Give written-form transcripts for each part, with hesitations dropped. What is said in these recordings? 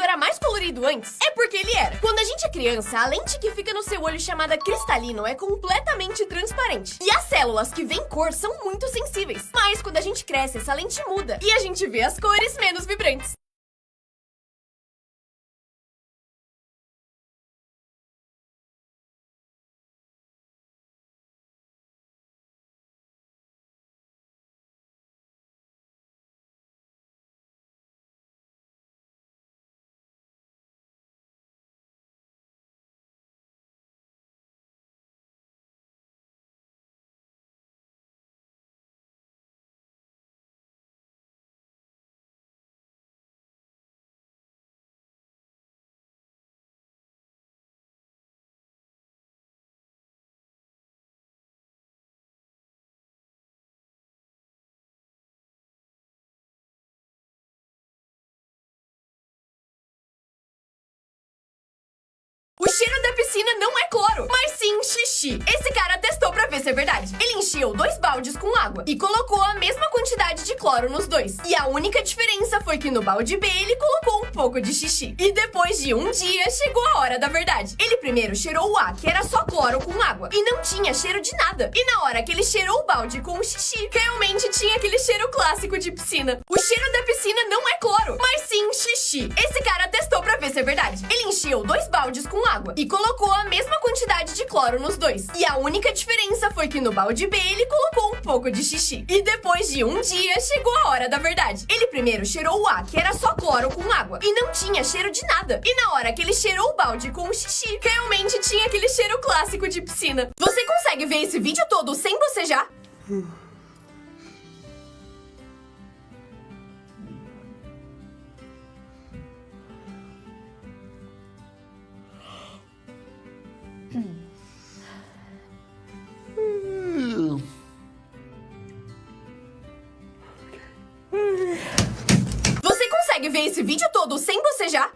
era mais colorido antes? É porque ele era. Quando a gente é criança, a lente que fica no seu olho chamada cristalino é completamente transparente. E as células que veem cor são muito sensíveis. Mas quando a gente cresce, essa lente muda e a gente vê as cores menos vibrantes. O cheiro da piscina não é cloro, mas sim xixi. Esse cara testou pra ver se é verdade. Ele encheu 2 baldes com água e colocou a mesma quantidade de cloro nos dois. E a única diferença foi que no balde B ele colocou um pouco de xixi. E depois de um dia, chegou a hora da verdade. Ele primeiro cheirou o A, que era só cloro com água, e não tinha cheiro de nada. E na hora que ele cheirou o balde com o xixi, realmente tinha aquele cheiro clássico de piscina. O cheiro da piscina não é cloro, mas sim xixi. Esse cara testou pra ver se é verdade. Ele encheu 2 baldes com água e colocou a mesma quantidade de cloro nos dois. E a única diferença foi que no balde B ele colocou um pouco de xixi. E depois de um dia, chegou a hora da verdade. Ele primeiro cheirou o A, que era só cloro com água, e não tinha cheiro de nada. E na hora que ele cheirou o balde com o xixi, realmente tinha aquele cheiro clássico de piscina. Você consegue ver esse vídeo todo sem bocejar? Você consegue ver esse vídeo todo sem bocejar?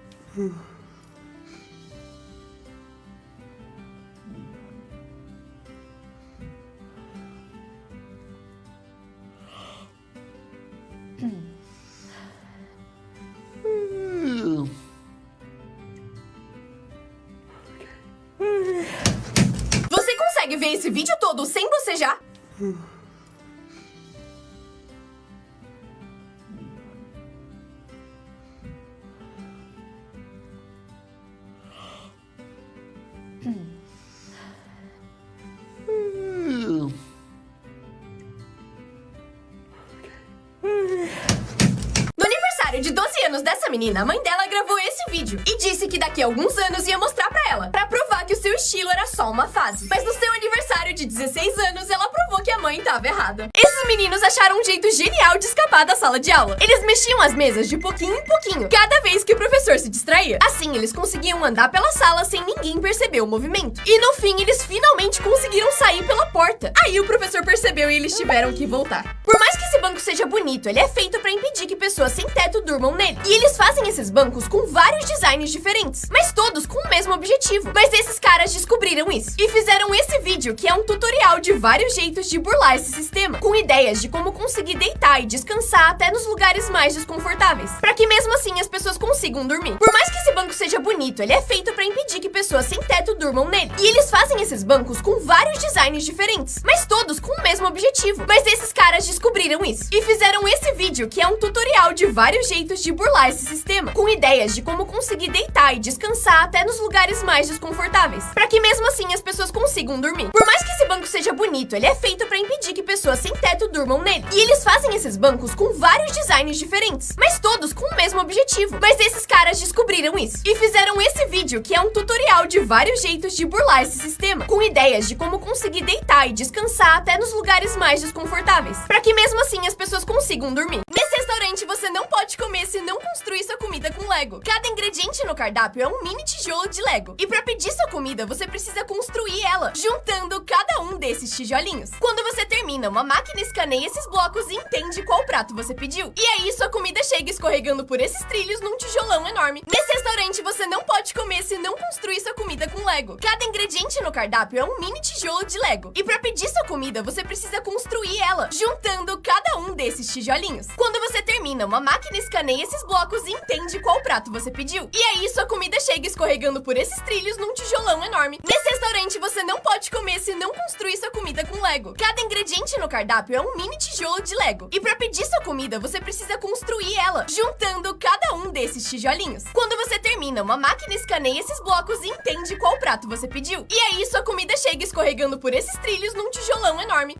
Você consegue ver esse vídeo todo sem bocejar? No aniversário de 12 anos dessa menina, a mãe dela gravou esse vídeo e disse que daqui a alguns anos ia mostrar pra ela, pra provar que o seu estilo era só uma fase. Mas no seu aniversário de 16 anos, ela provou que a mãe tava errada. Esses meninos acharam um jeito genial de escapar da sala de aula. Eles mexiam as mesas de pouquinho em pouquinho, cada vez que o professor se distraía. Assim, eles conseguiam andar pela sala sem ninguém perceber o movimento. E no fim, eles finalmente conseguiram sair pela porta. Aí o professor percebeu e eles tiveram que voltar. Por mais que esse banco seja bonito, ele é feito pra impedir que pessoas sem teto durmam nele. E eles fazem esses bancos com vários designs diferentes, mas todos com o mesmo objetivo. Mas esses caras descobriram isso e fizeram esse vídeo, que é um tutorial de vários jeitos de burlar esse sistema, com ideias de como conseguir deitar e descansar até nos lugares mais desconfortáveis, pra que mesmo assim as pessoas consigam dormir. Por mais que esse banco seja bonito, ele é feito pra impedir que pessoas sem teto durmam nele. E eles fazem esses bancos com vários designs diferentes, mas todos com o mesmo objetivo. Mas esses caras descobriram isso e fizeram esse vídeo, que é um tutorial de vários jeitos de burlar esse sistema, com ideias de como conseguir deitar e descansar até nos lugares mais desconfortáveis, pra que mesmo assim as pessoas consigam dormir. Por mais que esse banco seja bonito, ele é feito pra impedir que pessoas sem teto durmam nele. E eles fazem esses bancos com vários designs diferentes, mas todos com o mesmo objetivo. Mas esses caras descobriram isso e fizeram esse vídeo, que é um tutorial de vários jeitos de burlar esse sistema, com ideias de como conseguir deitar e descansar até nos lugares mais desconfortáveis, pra que mesmo assim as pessoas consigam dormir. Nesse restaurante você não pode comer se não construir sua comida com Lego. Cada ingrediente no cardápio é um mini tijolo de Lego. E pra pedir sua comida, você precisa construir ela, juntando cada um desses tijolinhos. Quando você termina, uma máquina escaneia esses blocos e entende qual prato você pediu. E aí sua comida chega escorregando por esses trilhos num tijolão enorme. Nesse restaurante você não pode comer se não construir sua comida com Lego. Cada ingrediente no cardápio é um mini tijolo de Lego. E pra pedir sua comida, você precisa construir ela, juntando cada um desses tijolinhos. Quando você termina, termina, uma máquina escaneia esses blocos e entende qual prato você pediu. E aí sua comida chega escorregando por esses trilhos num tijolão enorme. Nesse restaurante você não pode comer se não construir sua comida com Lego. Cada ingrediente no cardápio é um mini tijolo de Lego. E pra pedir sua comida, você precisa construir ela, juntando cada um desses tijolinhos. Quando você termina, uma máquina escaneia esses blocos e entende qual prato você pediu. E aí sua comida chega escorregando por esses trilhos num tijolão enorme.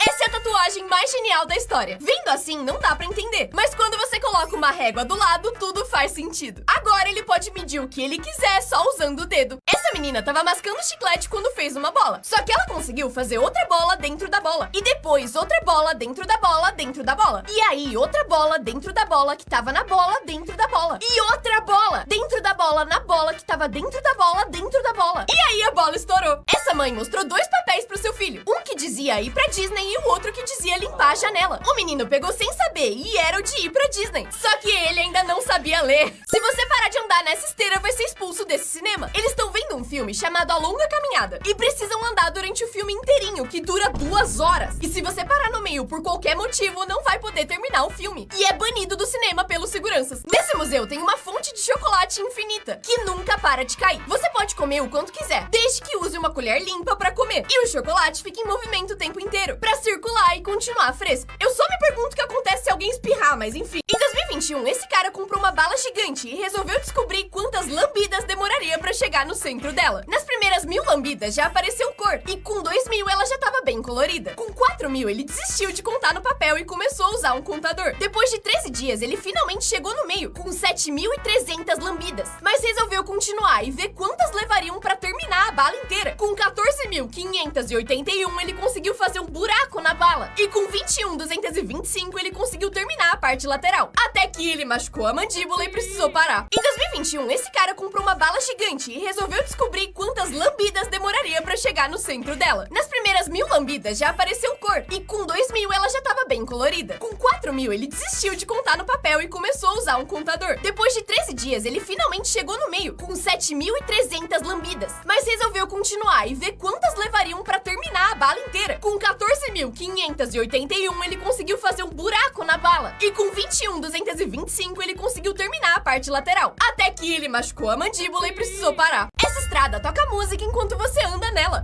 Essa é a tatuagem mais genial da história. Vendo assim, não dá pra entender. Mas quando você coloca uma régua do lado, tudo faz sentido. Agora ele pode medir o que ele quiser só usando o dedo. Essa menina tava mascando chiclete quando fez uma bola. Só que ela conseguiu fazer outra bola dentro da bola. E depois outra bola dentro da bola dentro da bola. E aí outra bola dentro da bola que tava na bola dentro da bola. E outra bola dentro da bola na bola que tava dentro da bola dentro da bola. E aí a bola estourou. Essa mãe mostrou 2 papéis pro seu filho. Um que dizia ir pra Disney e o outro que dizia limpar a janela. O menino pegou sem saber e era o de ir pra Disney. Só que ele ainda não sabia ler. Se você parar de andar nessa esteira, vai ser expulso desse cinema. Eles estão vendo um filme chamado A Longa Caminhada e precisam andar durante o filme inteirinho, que dura 2 horas. E se você parar no meio por qualquer motivo, não vai poder terminar o filme. E é banido do cinema pelos seguranças. Nesse museu tem uma fonte de chocolate infinita, que nunca para de cair. Você pode comer o quanto quiser, desde que use uma colher limpa pra comer. E o chocolate fica em movimento o tempo inteiro, pra circular e continuar fresco. Eu só me pergunto o que acontece se alguém espirrar, mas enfim. Em 2021, esse cara comprou uma bala gigante e resolveu descobrir quantas lambidas demoraria pra chegar no centro dela. Nas primeiras 1000 lambidas já apareceu cor, e com 2000 ela já tava bem colorida. Com 4000 ele desistiu de contar no papel e começou a usar um contador. Depois de 13 dias, ele finalmente chegou no meio, com 7300 lambidas. Mas resolveu continuar e ver quantas levariam pra terminar a bala inteira. Com 14.581 ele conseguiu fazer um buraco na bala. E com 21.225 ele conseguiu terminar a parte lateral. Até que ele machucou a mandíbula e precisou parar. Em 2021, esse cara comprou uma bala gigante e resolveu descobrir quantas lambidas demoraria pra chegar no centro dela. Nas primeiras 1000 lambidas já apareceu cor, e com 2000 ela já tava bem colorida. Com 4000 ele desistiu de contar no papel e começou a usar um contador. Depois de 13 dias, ele finalmente chegou no meio, com 7300 lambidas. Mas resolveu continuar e ver quantas levariam pra terminar a bala inteira. Com 14.581 ele conseguiu fazer um buraco na bala. E com 21.225 ele conseguiu terminar a parte lateral. Até que ele machucou a mandíbula e precisou parar. Essa estrada toca música enquanto você anda nela.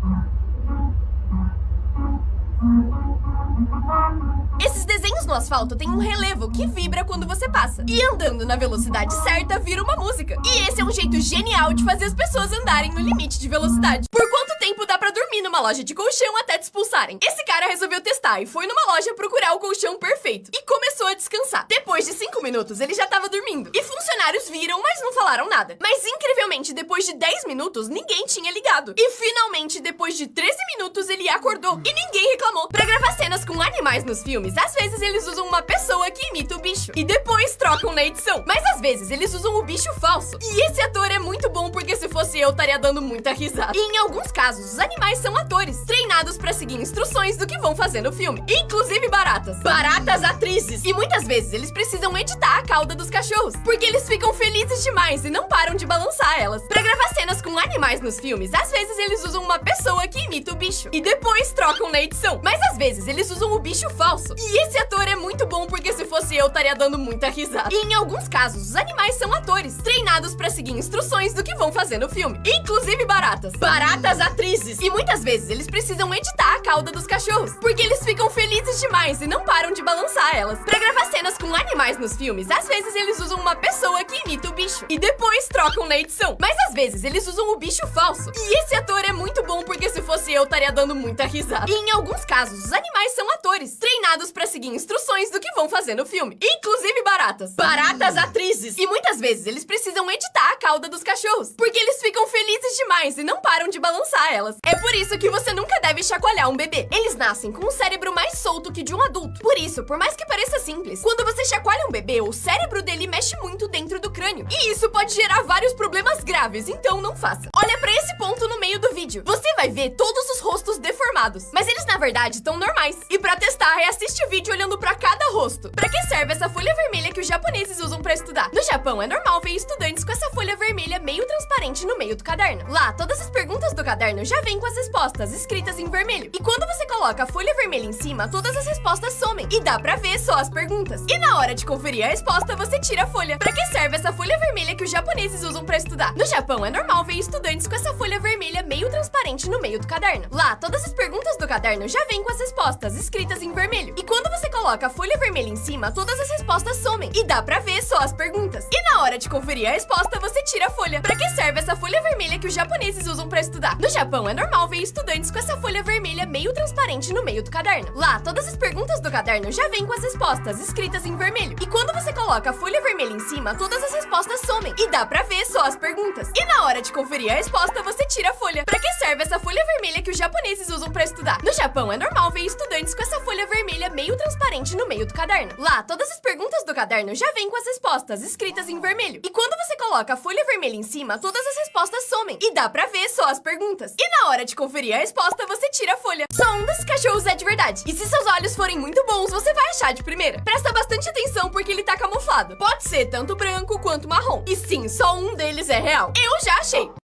Esses desenhos no asfalto têm um relevo que vibra quando você passa. E andando na velocidade certa, vira uma música. E esse é um jeito genial de fazer as pessoas andarem no limite de velocidade. Por quanto tempo dá pra dormir numa loja de colchão até te expulsarem? Esse cara resolveu testar e foi numa loja procurar o colchão perfeito. E começou a descansar. Depois de 5 minutos, ele já tava dormindo. E funcionários viram, mas não falaram nada. Mas incrivelmente, depois de 10 minutos, ninguém tinha ligado. E finalmente, depois de 13 minutos, ele acordou. E ninguém reclamou. Pra gravar cenas com animais nos filmes, às vezes eles usam uma pessoa que imita o bicho e depois trocam na edição. Mas às vezes eles usam o bicho falso. E esse ator é muito bom porque se fosse eu, estaria dando muita risada. E em alguns casos, os animais são atores, treinados pra seguir instruções do que vão fazer no filme. Inclusive baratas. Baratas atrizes. E muitas vezes eles precisam editar a cauda dos cachorros, porque eles ficam felizes demais e não param de balançar elas. Pra gravar cenas com animais nos filmes, às vezes eles usam uma pessoa que imita o bicho e depois trocam na edição. Mas às vezes eles usam o bicho falso. E esse ator é muito bom porque se fosse eu, estaria dando muita risada. E em alguns casos, os animais são atores, treinados pra seguir instruções do que vão fazer no filme. Inclusive baratas. Baratas atrizes. E muitas vezes eles precisam editar a cauda dos cachorros, porque eles ficam felizes demais e não param de balançar elas. Pra gravar cenas com animais nos filmes, às vezes eles usam uma pessoa que imita o bicho e depois trocam na edição. Mas às vezes eles usam o bicho falso. E esse ator é muito bom porque se fosse eu, estaria dando muita risada. E em alguns casos, os animais são atores, treinados pra seguir instruções do que vão fazer no filme. Inclusive baratas. Baratas atrizes. E muitas vezes eles precisam editar a cauda dos cachorros, porque eles ficam felizes demais e não param de balançar elas. É por isso que você nunca deve chacoalhar um bebê. Eles nascem com um cérebro mais solto que de um adulto. Por isso, por mais que pareça simples, quando você chacoalha um bebê, o cérebro dele mexe muito dentro do crânio. E isso pode gerar vários problemas graves, então não faça. Olha pra esse ponto no meio do vídeo. Você vai ver todos os rostos deformados, mas eles na verdade estão normais. E pra testar, reassiste o vídeo olhando pra cada rosto. Pra que serve essa folha vermelha que os japoneses usam pra estudar? No Japão é normal ver estudantes com essa folha vermelha meio transparente no meio do caderno. Lá, todas as perguntas do caderno já vêm com as respostas escritas em vermelho. E quando você coloca a folha vermelha em cima, todas as respostas somem. E dá pra ver só as perguntas. E na hora de conferir a resposta, você tira a folha. Pra que serve essa folha vermelha que os japoneses usam pra estudar? No Japão é normal ver estudantes com essa folha vermelha meio transparente no meio do caderno. Lá, todas as perguntas do caderno já vêm com as respostas escritas em vermelho. E quando você coloca a folha vermelha em cima, todas as respostas somem. E dá pra ver só as perguntas. E na hora de conferir a resposta, você tira a folha. Pra que serve essa folha vermelha que os japoneses usam pra estudar? No Japão é normal ver estudantes com essa folha vermelha meio transparente no meio do caderno. Lá, todas as perguntas do caderno já vêm com as respostas escritas em vermelho. E quando você coloca a folha vermelha em cima, todas as respostas somem. E dá pra ver só as perguntas. E na hora de conferir a resposta, você tira a folha. Pra que serve essa folha vermelha que os japoneses usam pra estudar? No Japão é normal ver estudantes com essa folha vermelha meio transparente no meio do caderno. Lá, todas as perguntas do caderno já vêm com as respostas escritas em vermelho. E quando você coloca a folha vermelha em cima, todas as respostas somem. E dá pra ver só as perguntas. E na hora de conferir a resposta, você tira a folha. Só um desses cachorros é de verdade. E se seus olhos forem muito bons, você vai achar de primeira. Presta bastante atenção porque ele tá camuflado. Pode ser tanto branco quanto marrom. E sim, só um deles é real. Eu já achei.